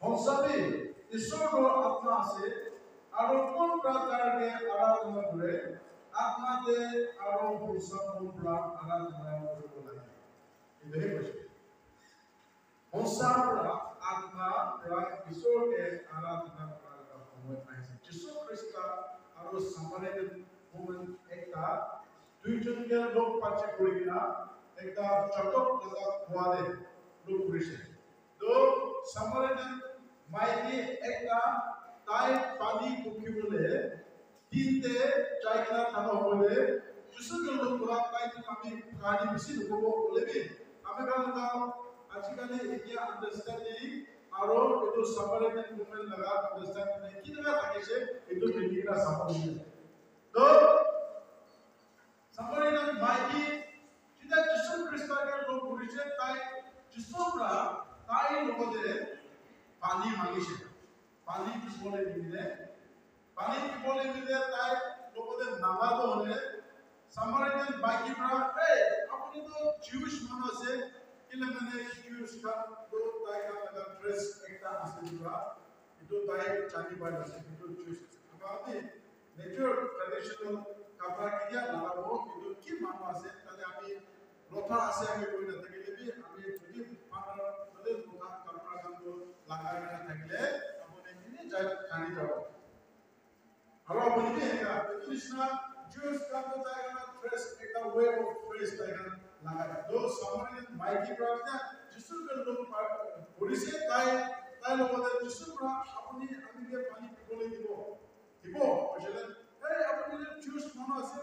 হংসাবি ঈশ্বৰৰ আত্মা আছে আৰু কোন প্ৰকাৰে আৰাধনা কৰে আত্মাতে আৰু হংসাবোৰ পৰা আৰাধনা কৰিব লাগে এইটোহে কৈছে হংসাৰ আত্মা পৰা ঈশ্বৰকে আৰাধনা কৰাৰ সময় আহিছে যীশু খ্ৰীষ্ট আৰু সামাৰিয়ান woman একটা দুইজনকে লোক পাচ্ছে করে কিনা একটা চটক লাগা খোয়ালে লোক করেছে তো সামারিয়ান মাইকে একটা তাই পানি মুখি বলে তিনতে জায়গা থাকা বলে যিশুকে লোক করা তাই আমি কানি বেশি লোক বলেবি আমি কারণ আজকালে এতিয়া আন্ডারস্ট্যান্ডিং আৰু এটো সামারিয়ান woman লাগা আন্ডারস্ট্যান্ডিং কি লাগা থাকিছে এটো মেডিকা সামারিয়ান তো সামারিয়ান মাইকি যেটা যিশু খ্রিস্টকে লোক করেছে তাই যিশুরা তাই লোকদের পানি মাগিছে পানি বলে দিলে তাই লোকদের নাগাদ হলে সামারিয়ান মাইকি প্রা এই আপনি তো জিউস মানুষ আছে কিলে মানে জিউস কা তো তাই লাগা ড্রেস একটা আছে দিবা এটো তাই জানি পাই আছে এটো জিউস আপনি নেচার ট্র্যাডিশনাল কাপড় কিয়া লাগাবো কিন্তু কি মানুষ আছে তাহলে আমি লথা আছে আমি কই না থাকিলে আমি যদি পানার বলে লথা কাপড় কাপড় লাগাই না থাকিলে আপনি কিনে যাই জানি যাব আর আপনি কি এটা কৃষ্ণা জুস কাপড় জায়গা ড্রেস একটা ওয়ে অফ ড্রেস জায়গা লাগাই তো সামারিয়ান মাইকি প্রার্থনা যিশুর লোক পরিছে তাই লোকদের যিশুরা আপনি আমিকে পানি বলে দিব বুঝলেন এই আপনি জুস মনে আছে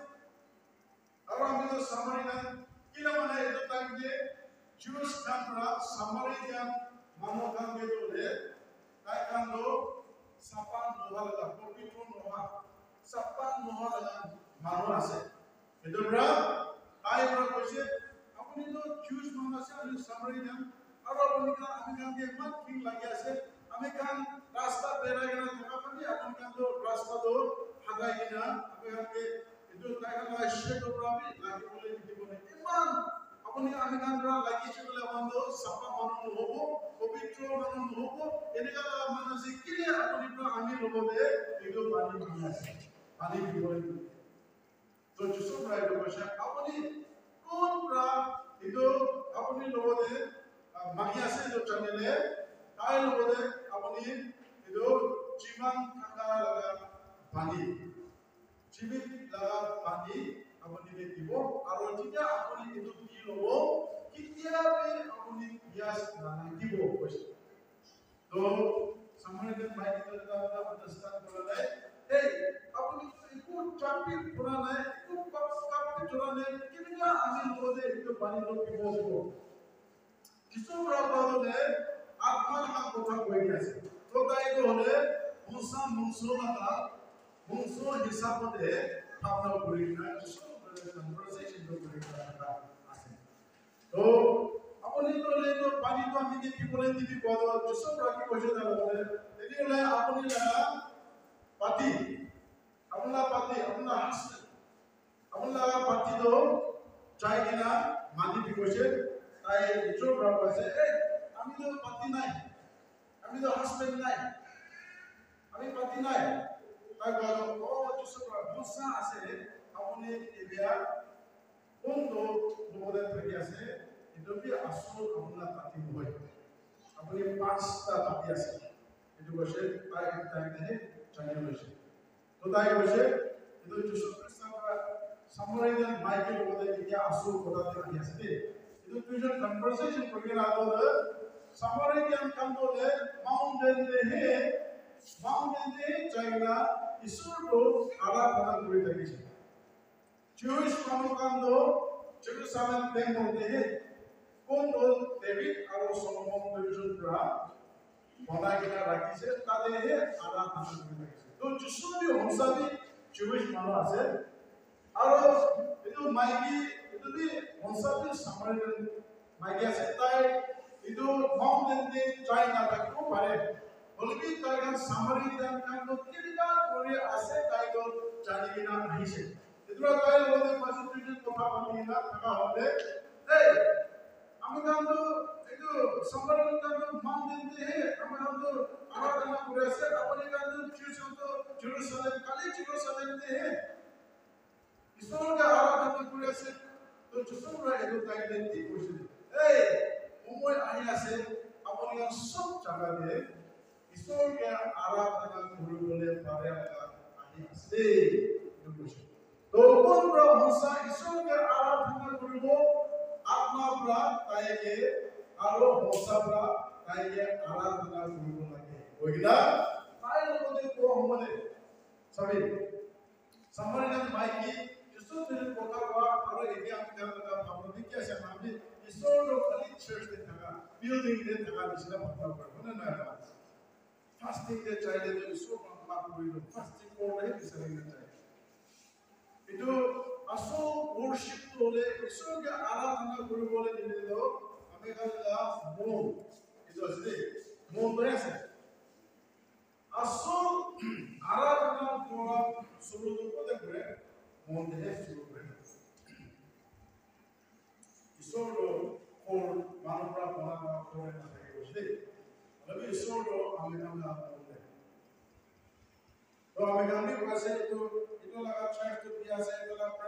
আর আমি তো সামারিয়ান কিলা মানে এত টাইম দিয়ে জুস কানরা সামারিয়ান মানো কানকে বলে তাই কানলো সাপান নোহালা পবিত্র নোহা সাপান নোহালা মানো আছে এতরা তাই বড় কইছে আপনি তো জুস মনে আছে আমি সামারিয়ান আর আপনি আমি কানকে মত ঠিক লাগি আছে আমি কান রাস্তা বেরাই গেল থাকা পানি আপনি কান তো রাস্তা তো হাগাই না আমি কানকে এটো তাইলা শেড ওরাবি লাগি বলে দিব না ইমান আপনি আমি কানরা লাগিছে বলে বন্ধ সাপা মানুষ হবো পবিত্র মানুষ হবো এনেকা মানুষ কিলে আপনি তো আমি লববে এটো পানি মাগি আছে পানি দিব তো যিশু প্রায় বসে আপনি কোন প্রা এটো আপনি লববে মাগি আছে তো চ্যানেলে তাই লববে আপনি এটো জীবন থাকা লাগা পানি জীবিত লাগা পানি আপনি দিব আৰু যেতিয়া আপুনি এটো দি লব কিতিয়াবে আপুনি ইয়াস মানে দিব কৈছে তো সামারিয়ান মাইকি তো আন্ডারস্ট্যান্ড কৰা নাই এই আপুনি একো চাপি কৰা নাই একো কাপি কৰা নাই কিবা আমি লবলে এটো পানি দিব দিব কিছু ব্রাহ্মণে আত্মার কথা কই আছে তো তাই হলে মুসা মুসলমানা মুসো হিসাবতে ভাবনা করি না কনভারসেশন তো করি না আছে তো আপনি তো লেতো পানি তো আমি কি বলে দিবি বড় যেসব রাখি কইছে না বলে এটি হলে আপনি পাতি আপনার হাসবেন্ড আপনার পাতি তো চাই কিনা মানি দি কইছে তাই যেসব রাখ কইছে এই আমি তো পাতি নাই আমি তো হাসবেন্ড নাই আমি পাতি নাই তাই বলো ও যেসব ভাষা আছে আপনি এরিয়া কোন লোকদের থেকে আছে এটো কি আসল আপনার পাতি হয় আপনি পাঁচটা পাতি আছে এটো বসে তাই দেখে জানিয়ে বসে তো তাই বসে এটো যেসব খ্রিস্টানরা সামারিয়ান মাইকেল লোকদের কি আসল কথা থেকে আছে এটো দুইজন কনভারসেশন করে রাখলে সামারিয়ান কাম বলে মাউন্টেন দে জায়গা ঈশ্বরটো আরাধনা করে থাকিছে জুইশ মানুকান্দ জেরুসালেম টেম্পলতে কোন ডেভিড আৰু সলোমন দুজনৰা বনাই কিনা ৰাখিছে তাদেৰ আৰাধনা কৰে থাকিছে তো যিশুবি হংসাবি জুইশ মানুষ আছে আৰু এটো মাইকি এটো বি হংসাবি সামারিয়ান মাইকি আছে তাই এটো মাউন্টেন দে যাই না থাকতে পারে বলবি তাইগান সামারিয়ান কান্দ কিবা করে আছে তাইগো জানি কিনা আহিছে এদুরা তাই বলে পাশে দুইজন কথা বলি না থাকা হবে এই আমি কান্দ এটো সামারিয়ান কান্দ মাউন্টেন দে আমরা কিন্তু আৰাধনা কৰি আছে আপুনি কিন্তু খ্ৰীষ্টানটো জেৰুজালেম কালি জেৰুজালেমতে হে ঈশ্বৰকে আৰাধনা কৰি আছে তো যিসকলে এইটো আইডেন্টি কৰিছিল এই সময় আহি আছে আপুনি সব জায়গাতে ঈশ্বৰকে আৰাধনা কৰিবলৈ পাৰে আহি আছে এইটো কৈছে তো কোনটো ভাষা ঈশ্বৰকে আৰাধনা কৰিব আত্মাৰ তাইকে আৰু ভাষাৰ তাইকে আৰাধনা কৰিব লাগে হয়না তাইৰ লগতে কোৱা হ'বনে সবে সামান্য মাইকি যিটো কথা কোৱা আৰু এতিয়া আমি এটা ভাবনি কি আছে আমি ঈশ্বৰৰ খালি চাৰ্চতে থাকা বিল্ডিং দে থাকা নিচিনা ভাবনা কৰিব না না ফাস্টিং দে চাইলে যে ঈশ্বৰ মাননা কৰিব ফাস্টিং কৰিলে বিচাৰি যায় এইটো আসল worship হলে ঈশ্বৰকে আৰাধনা কৰিবলৈ দিলে আমি কালা মন এইটো আছে মন হৈ আছে আসল আৰাধনা কৰা শুৰুটো কোথায় কৰে মন দিয়ে শুৰু কৰে ঈশ্বৰ কোন মানৱৰা বনা কৰে না থাকে বুঝলি আমি ঈশ্বৰ আমি আমরা বলতে তো আমি গান্ধী কাছে তো এটা লাগা চাই তো কি আছে এটা লাগা